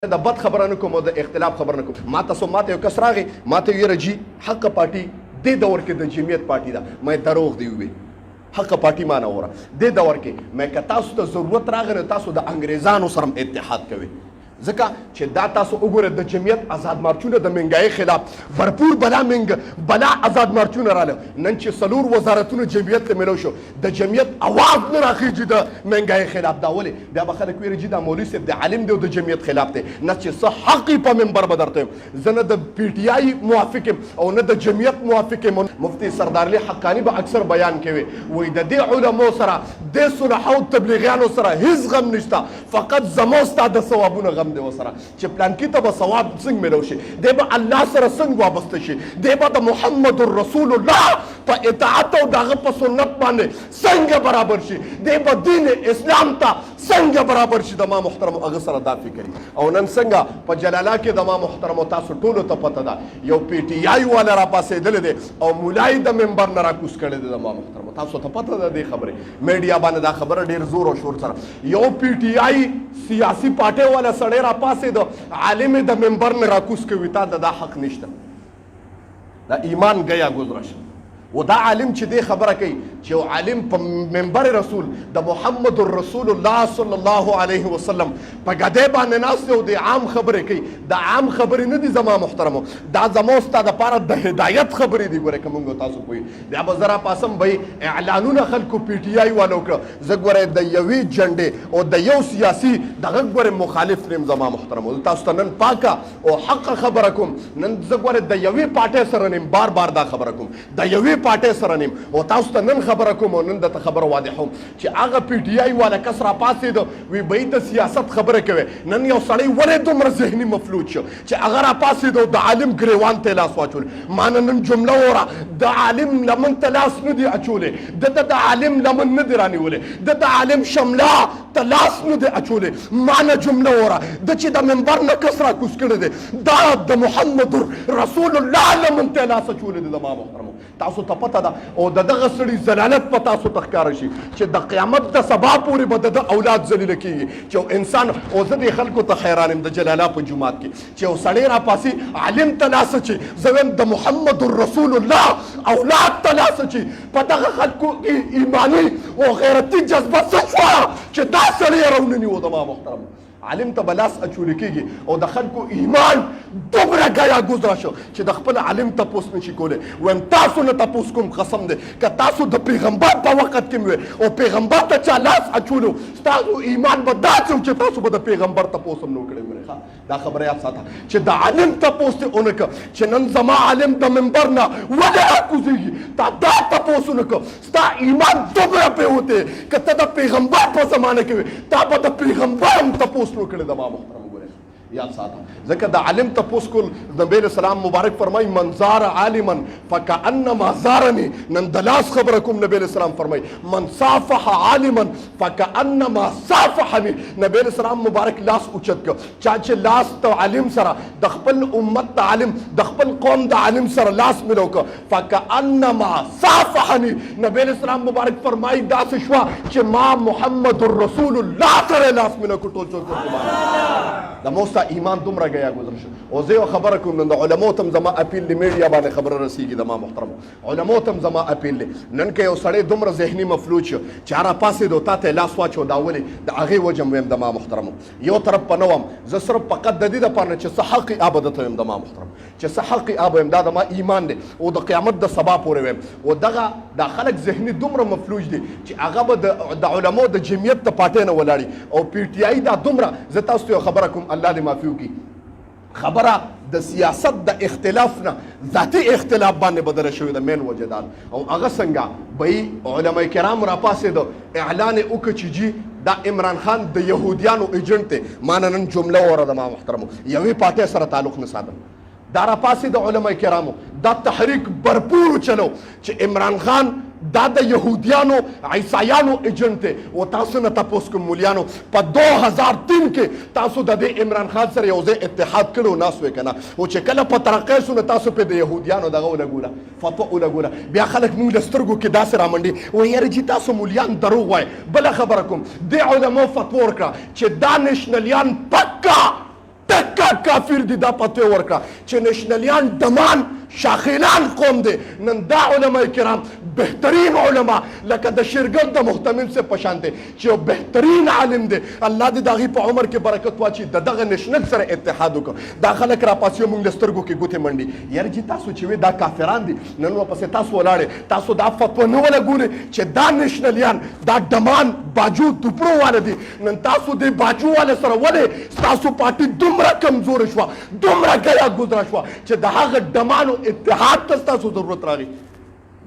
د بد خبره نه کوم او د اختلاف خبره نه کوم. ما تاسو ماته یو کس راغی ماته ویره جی حق پارټي دې دور کې د جمعیت پارټي ده. مې دروغ دی وی حق پارټي ما نه وره دې دور کې مې که تاسو ته ضرورت راغله تاسو د انګريزانو سره اتحاد کوي ځکه چې دا تاسو وګوره د جمعیت آزاد مارچونه د منګای خلاف برپور بلا آزاد مارچونه رااله نن چې سلور وزارتونو جمعیت ته ملو شو د جمعیت اواز نه راخیږي د منګای خلاف دا ولې بیا به خلک ویری چې دا مولوی صاحب د عالم دی د جمعیت خلاف دی نه چې څه حق په منبر بدرته زه نه د پی ټی آی موافق او نه د جمعیت موافق مفتی سردار علي حقانی به اکثر بیان کوي وای د دې علماء سره د صلحو تبلیغیانو سره هیڅ غم نشته فقط زمو ستاسو د ثوابونو غم دی وسره چې پلان کې ته به ثواب څنګه ملو شي دی به الله سره څنګه وابسته شي دی به د محمد رسول الله په اطاعت او دغه په سنت باندې څنګه برابر شي دی به دین اسلام ته څنګه برابر شي د ما محترم هغه سره دا فکر او نن څنګه په جلاله کې د ما محترم تاسو ټولو ته پته ده یو پی ټی آی والا را پاسېدل دی او مولای د منبر نه راکوس کړی دی د ما محترم تاسو ته پته ده دې خبره میډیا باندې دا خبره ډیر زور او شور سره یو پی ټی آی سیاسي پارټي والا سړی را پاسې د عالم د منبر نه راکوس کوي تا دا حق نشته دا ایمان گیا گذرش و دا عالم چې دې خبره کوي چې یو عالم په منبر رسول د محمد رسول الله صلی الله علیه وسلم په ګدې باندې ناست او د عام خبرې کوي د عام خبرې نه دي زما محترمو دا زما ستا د پاره د هدایت خبرې دي ګوره کوم تاسو کوی بیا به زرا پاسم به اعلانونه خلکو پی ټی آی والو کړ زګوره د یوې جنډې او د یو سیاسي دغه ګوره مخالف نیم زما محترمو تاسو ته نن پاکه او حق خبره کوم نن زګوره د یوې پارټي سره نیم بار دا خبره کوم د یوې پارټي سره نیم او تاسو ته نن خبره کوم او نن د خبره واضحوم چې هغه پی ټی آی والا کس را پاسې دو وی به د سیاست خبره کوي نن یو سړی ولې دومره ذهني مفلوج شو چې هغه را پاسې دو د عالم ګریوان ته لاس واچول مان نن جمله وره د عالم لمن ته لاس نه دی اچولې د عالم لمن نه دی رانیولې د عالم شمله ته لاس نه دی اچولې مان جمله وره د چې د منبر نه کس را کوس کړی دی دا د محمد رسول الله لمن ته لاس اچولې دی د ما محترمو تاسو ته پته ده او دغه سړي زلالت په تاسو ته ښکاره شي چې د قیامت د سبا پورې به د اولاد ذلیله کېږي چې انسان او زه دې خلکو ته حیران یم د جلاله په جومات کې چې یو سړی راپاسي عالم ته لاس اچي زه وایم د محمد رسول الله اولاد ته لاس اچي په دغه خلکو کې ایماني او غیرتي جذبه څه شوه چې دا سړی یې راوننیو د ما محترم عالم ته بلاس اچول کېږي او د خلکو ایمان دومره ګیا ګذره شو چې د خپل عالم تپوس نشي کولی وایم تاسو نه تپوس کوم قسم دی که تاسو د پیغمبر په وخت کې وي او پیغمبر ته چا لاس اچولو ستاسو ایمان به داسې و چې تاسو به د پیغمبر تپوس هم نه وکړی دا خبره یاد ساته چې د عالم تپوس دې اونکه چې نن زما عالم د منبر نه ولې راکوزېږي تا دا تپوس ونکه ستا ایمان دومره پرېوتی که ته د پیغمبر په زمانه کې وي تا به د پیغمبر هم تپوس وکړي د ما محترم وګورئ یاد ساته ځکه د عالم تپوس کول نبی اسلام مبارک فرمایي من زار عالما فکأنما زارني نن د لاس خبره کوم نبی اسلام فرمایي من صافح عالما فکأنما صافحني نبی اسلام مبارک لاس اوچت کړ چا چې لاس ته عالم سره د خپل امت د عالم د خپل قوم د عالم سره لاس ملو کړ فکأنما صافحني نبی اسلام مبارک فرمایي داسې شوه چې ما محمد رسول الله سره لاس ملو کړ ټول د موستا ایمان دومره گیا گذر شو او زه یو خبره کوم نن د علماو ته زما اپیل دی میډیا باندې خبره رسیږي د ما محترم علماو ته زما اپیل دی نن کې یو سړی دومره ذهني مفلوج شو چې هغه پاسې دو تا ته لاس واچو دا ولې د هغې وجه م ویم د ما محترم یو طرف په نه وم زه صرف فقط د دې دپاره چې څه حق آبه درته ویم د ما محترم چې څه حق آبه ویم دا د ما ایمان دی او د قیامت د سبا پورې ویم او دغه دا خلک ذهني دومره مفلوج دي چې هغه به د علماو د جمعیت د پارټۍ نه ولاړي او پی ټی آی دا دومره زه تاسو ته یو خبره کوم الله دې معافي وکړي خبره د سیاست د اختلاف نه ذاتي اختلاف باندې بدله شوې ده مین وجه دا او هغه څنګه به علما کرام را پاسېدو اعلان وکړه چې جي دا عمران خان د یهودیانو ایجنټ دی ما نن جمله وره د ما محترمو یوې پارټۍ سره تعلق نه ساتم دا را پاسې د علما کرامو دا تحریک برپور چلو چې عمران خان دا د یهودیانو عیسایانو ایجنټ دی او تاسو نه تپوس کوم مولیانو په 2003 کې تاسو د دې عمران خان سره یو ځای اتحاد کړو ناس وې کنه او چې کله په ترقې سونه تاسو په د یهودیانو دغه ولګوله فتوا ولګوله بیا خلک موږ د سترګو کې داسې رامنډي و یاره چې تاسو مولیان دروغ وای بل خبره کوم د علماء فتوا ورکړه چې دا نشنلیان پکا دا کافر دي دا پته ورکړه چې نشنلیان دمان شاخیلان قوم دی نن دا علماء کرام بهترین علما لکه د شیرګل د محتمم سے پشان دی چې بهترین عالم دی الله دې داغي په عمر کې برکت واچي دغه نشنل سره اتحاد وکړو دا خلک را پاسې مونږ لسترګو کې ګوتې منډي یار جی تاسو چې دا کافران دي نن واپس تاسو ولاړې تاسو دا فتوا نه ولګولې چې دا نشنلیان دا دمان باجو دوپرو والا دي نن تاسو دې باجو والا سره ولې تاسو پارټي دومره کمزور شو دومره ګیا ګذرا شو چې د هغه دمانو اتحاد ته تاسو ضرورت راغی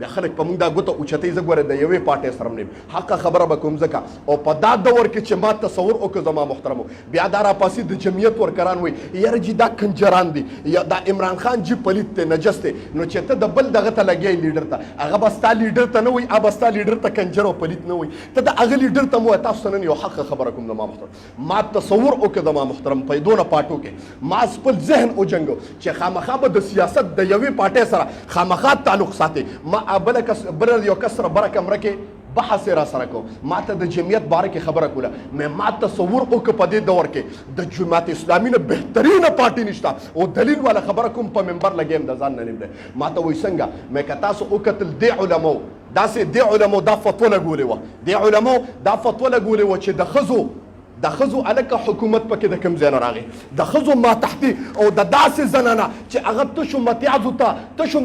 بیا خلک په موږ دا ګوته اوچتې زه ګوره د یوې پارټۍ سره نیم حقه خبره به کوم ځکه او په دا دور کې چې ما تصور وکړه زما محترمو بیا دا راپاسې د جمعیت ورکران وایي یاره جي دا کنجران دي یا دا عمران خان جي پلیت دی نجس دی نو چې ته د بل دغه ته لګیې لیډر ته هغه به ستا لیډر ته نه وایي هغه به ستا لیډر ته کنجر او پلیت نه وایي ته د هغه لیډر ته مو تاسو ته نن یو حقه خبره کوم زما محترم ما تصور وکړه زما محترم په دونه پاټو کې ما خپل ذهن وجنګو چې خامخا به د سیاست د یوې پارټۍ سره خامخا تعلق ساتي ما بل یو کس سره بره کمره کې بحث را سره کوم ما ته د جمعیت باره کې خبره کوله مې ما تصور وکړ په دې دور کې د جماعت اسلامي نه بهترینه پارټي نشته او دلیل والا خبره کوم په منبر لګیم د ځان نه نیم دی ما ته وایي څنګه مې که تاسو وکتل دې علماو داسې دې علماو دا فتوا لګولې وه دې علماو دا فتوا لګولې وه چې د ښځو د ښځو الکه حکومت پکې د کوم ځای نه راغی د ښځو ما تحتي او د داسې زنانه چې هغه تشو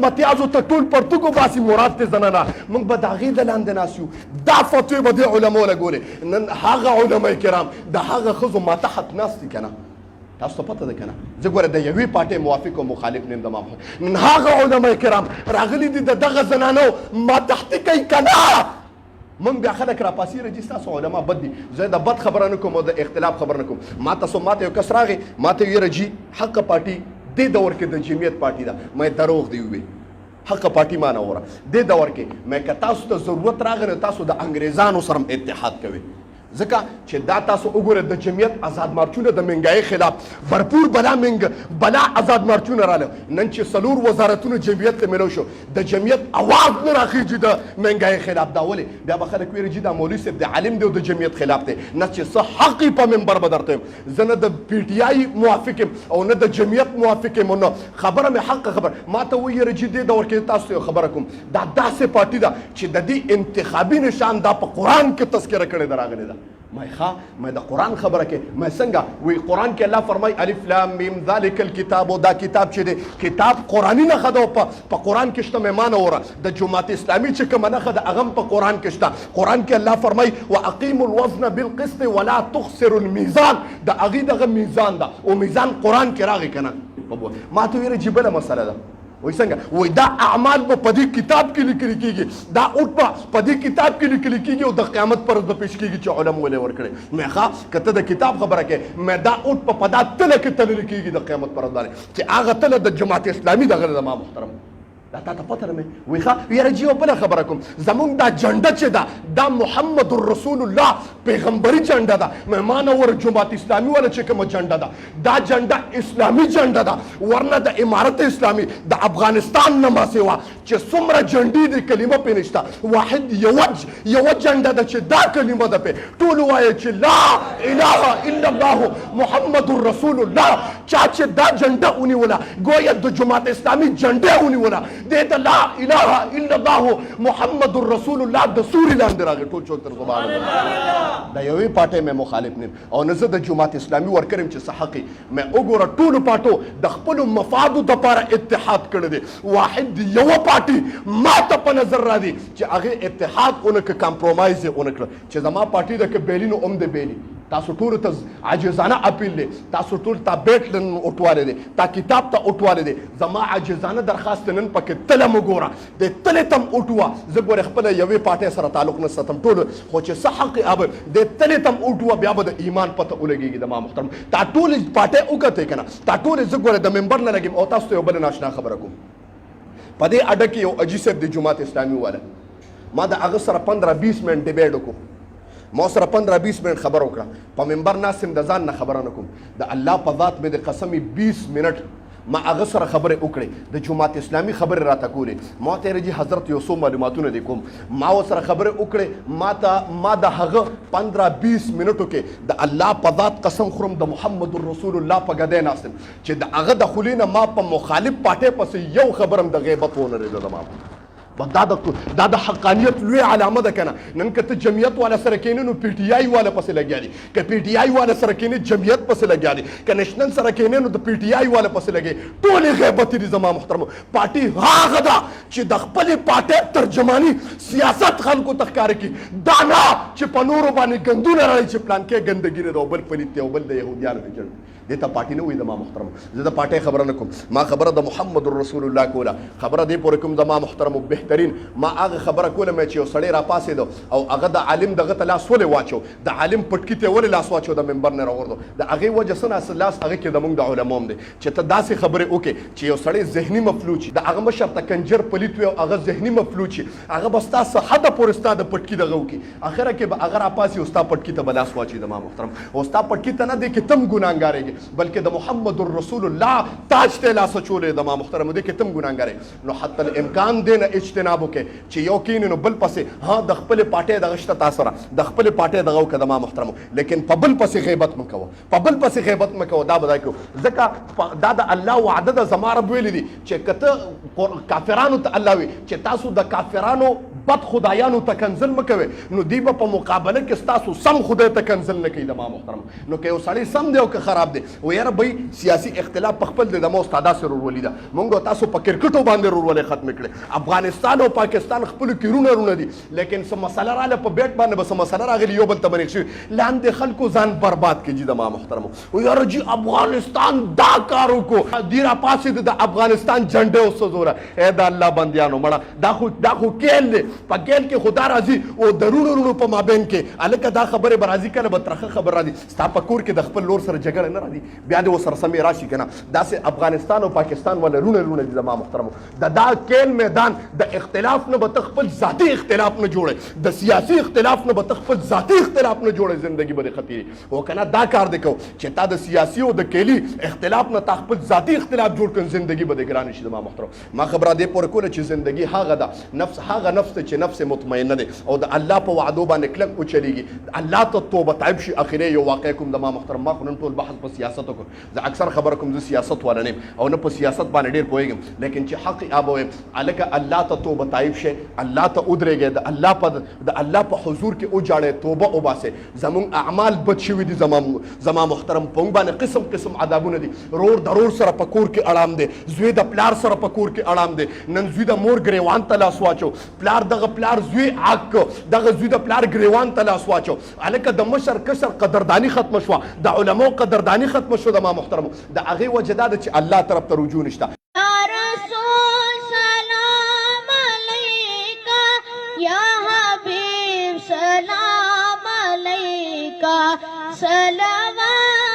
متیازو ته ټول پرتګو باسي مراد ته زنانه موږ به د هغې د لاندې ناست یو دا فتوې به دې علماو لګولې نن هغه علما کرام د هغه ښځو ما تحت ناست دي که نه تاسو ته پته ده که نه زه ګوره د یوې پارټۍ موافق او مخالف نیم د ما نن هغه علما کرام راغلي دي د دغه زنانو ما تحتي کوي که نه من بیا خلک را پاسې راځي ستاسو علما بد دي زه د بد خبره نه کوم او د اختلاف خبره نه کوم ما ته یو کس راغی ما ته ویې راځي حقه پارټي دې دور کې د جمعیت پارټي ده مې دروغ دی وویل حقه پارټي ما نه وره دې دور کې مې که تاسو ته ضرورت راغی تاسو د انګریزانو سره اتحاد کوئ ځکه چې دا تاسو وګورئ د جمعیت آزاد مارچونه د منګایي خلاف برپور بلا آزاد مارچونه راغله نن چې څلور وزارتونو جمعیت ته ملو شو د جمعیت اواز نه راخیږي د منګایي خلاف دا ولې بیا به خلک ویل چې دا مولوي صاحب د عالم دی او د جمعیت خلاف دی نه چې څه حق په منبر به درته یم زه نه د پی ټي آی موافق یم او نه د جمعیت موافق یم نو خبره مې حق خبر ما ته وایي چې دې دور کې تاسو ته خبره کوم دا داسې پارټي ده چې د دې انتخابي نشان دا په قرآن کې تذکره کړې ده راغلې ده ما د قرآن خبره کې ما څنګه وی قرآن کې الله فرمای الف لام میم ذالک الکتاب دا کتاب چې دی کتاب قرآني نښه ده په قرآن کې شته مې ما نه وره د جماعت اسلامي چې کومه نښه ده هغه په قرآن کې شته قرآن کې الله فرمای واقیموا الوزن بالقسط ولا تخسروا الميزان د هغې دغه میزان ده او میزان قرآن کې راغی که نه ما ته ویل چې بله مسله ده وای څنګه وای دا اعمال په دې کتاب کې لیکل کېږي دا اوټ په دې کتاب کې لیکل کېږي او د قیامت پر ورځ پیش کېږي چې علم ولې ورکړي مې ښه که ته د کتاب خبره کې مې دا اوټ په دا تله کې تللی کېږي د قیامت پر ورځ باندې چې هغه تله د جماعت اسلامي دغه ده ما محترم دا تا ته پته نه مې وایي ښه یاره جي یو بله خبره کوم زمونږ دا جنډه چې ده دا محمد رسول الله پیغمبري جنډه ده ما نه ور جماعت اسلامي والا چې کومه جنډه ده دا جنډه اسلامي جنډه ده ورنه د امارت اسلامي د افغانستان نه ما سوا چې څومره جنډې دي کلمه پې نشته واحد یوه جنډه ده چې دا کلمه ده پې ټول وایي چې لا اله الا الله محمد رسول الله چا چې دا جنډه ونیوله ګویا د جماعت اسلامي جنډه ونیوله دې ته لا اله الا الله محمد رسول الله د سوري لاندې راغی ټول چوک تر سبحان الله د یوې پارټۍ مې مخالف نیم او نه زه د جماعت اسلامي ورکړم چې څه حق مې وګوره ټولو پارټو د خپلو مفادو دپاره اتحاد کړی دی واحد یوه پارټي ما ته په نظر راځي چې هغې اتحاد ونه کړه کمپرومایز یې ونه کړه چې زما پارټي ده که بیلي نو هم د بیلي تاسو ټولو ته عاجزانه اپیل دی تاسو ټول ته بیټ نن اوټوالی دی تا کتاب ته اوټوالی دی زما عاجزانه درخواست نن پکې تله مو ګوره د تلې ته م اوټوه زه ګورې خپله یوې پارټۍ سره تعلق نه ساتم ټولو خو چې څه حق یې ابه د تلې ته م اوټوه بیا به د ایمان پته ولګېږي د ما محترم تا ټولې پارټۍ وکتئ که نه تا ټولې زه ګورې د ممبر نه لګیم او تاسو ته یو بله ناشنا خبره کوم په دې اډه کې یو اجي صاحب د جماعت اسلامي والا ما د هغه سره 15-20 منټ ډیبیټ وکړو ما سره 15-20 منټ خبره وکړه په منبر ناست یم د ځان نه خبره نه کوم د الله په ذات مې د قسم 20 منټ ما هغه سره خبرې وکړې د جماعت اسلامي خبرې راته کولې ما ته رجی حضرت یو څو معلوماتونه دي کوم ما ورسره خبرې وکړې ما د هغه 15-20 منټو کې د الله په ذات قسم خورم د محمد رسول الله په ګدۍ ناستم چې د هغه د خولې نه ما په مخالف پارټۍ پسې یو خبرم د غیبت ونه رېده زما دا د حقانیت لوی علامه ده کنه نن که ته جمعیت والا سره کینې نو پی ټی آی والا پسې لګیا دي که پی ټی آی والا سره کینې جمعیت پسې لګیا دي که نېشنل سره کینې نو د پی ټی آی والا پسې لګي ټولې غیبت دي زما محترمو پارټي هغه ده چې د خپلې پارټۍ ترجماني سیاست خلکو ته ښکاره کړي دا نه چې په نورو باندې ګندونه راړي چې پلان کې ګندګي ده او بل پلیت دی او بل د یهودیانو دی جوړ دې ته پارټي نه وایي زما محترم زه د پارټۍ خبره نه کوم ما خبره د محمد رسول الله کوله خبره دې پورې کوم زما محترم بهترین ما هغه خبره کوله مې چې یو سړی راپاسېدو او هغه د عالم دغه ته لاس ولې واچو د عالم پټکي ته ولې لاس واچو د منبر نه راوړدو د هغې وجه څه نه لاس هغه کې زموږ د علماو هم دی چې ته داسې خبرې وکړې چې یو سړی ذهني مفلوج د هغه مشر ته کنجر پلیت وي او هغه ذهني مفلوج شي هغه به ستا څه حده پورې ستا د پټکي دغه وکړي اخره کې به هغه راپاسي او ستا پټکي ته به لاس واچي زما محترم او ستا پټکي ته نه دی کې تم ګناهګارېږي بلکې د محمد رسول الله تاج ته لاس اچولې د ما محترم دې کې تم ګناهګارې نو حتی الامکان دی نه اجتناب وکړي چې یو کینې نو بل پسې ها د خپلې پارټۍ دغه شته تا سره د خپلې پارټۍ دغه وکړه د ما محترم لیکن په بل پسې غیبت مه کوه په بل پسې غیبت مه کوه دا به دا کوو ځکه دا د الله وعده ده زما رب ویلي دي چې که ته کافرانو ته الله وي چې تاسو د کافرانو بد خدایانو ته کنزل مه کوئ نو دوی به په مقابله کې ستاسو سم خدای ته کنزل نه کوي د ما محترم نو که یو سړی سم دی او که خراب دی و یاره بی سیاسي اختلاف په خپل دی د ما استادا سره ورولي ده مونږ تاسو په کرکټو باندې ورولې ختمې کړې افغانستان او پاکستان خپلو کې رونه دي لیکن څه مسله راغله په بیټ باندې به څه مسله راغلي یو بل ته باندې شوي لاندې خلکو ځان برباد کړي د ما محترم و یاره جي افغانستان دا کار وکړو دی راپاسېد د افغانستان جنډې وسوځوله ای د الله بندیانو مړه دا خو کیل دی په ګیل کې خدا راځي او د رونو په مابین کې هلکه دا خبرې به راځي کله به ترخه خبر راځي ستا په کور کې د خپل لور سره جګړه نه راځي بیا دې ورسره سمې راشي که نه داسې افغانستان او پاکستان والا رونه دي زما محترمو دا کیل میدان د اختلاف نه به ته خپل ذاتي اختلاف نه جوړی د سیاسي اختلاف نه به ته خپل ذاتي اختلاف نه جوړی زندګي به دې ختیري او که نه دا کار دې کوو چې تا د سیاسي او د کیلي اختلاف نه تا خپل ذاتي اختلاف جوړ کړ زندګي به دې ګرانه شي زما محترم ما خبره دې پورې کوله چې زندګي هغه ده هغه نفس چې نفس مطمئنه ده او د الله په وعدو باندې کلک وچلیږي الله ته توبه طیب شي اخرې یو واقع کوم د ما محترم ما خو نن ټول بحث په سیاست وکړو زه اکثر خبره کوم زه سیاست والا نه یم او نه په سیاست باندې ډېر پوهېږم لیکن چې حق آب وایم هلکه الله ته توبه طیب شي الله ته ودرېږئ د الله په حضور کې وجاړئ توبه وباسئ زموږ اعمال بد شوي دي زما محترم په موږ باندې قسم قسم عذابونه دي رور د رور سره په کور کې اړام دی زوی د پلار سره په کور کې اړام دی نن زوی د مور ګریوان ته لاس واچو پلار دغه پلار زوی حق دغه زوی د پلار ګریوان ته لاس واچو هلکه د مشر کشر قدرداني ختمه شوه د علماو قدرداني ختمه شوه د ما محترمو د هغې وجه دا ده چې الله طرف ته رجوع نشته سلام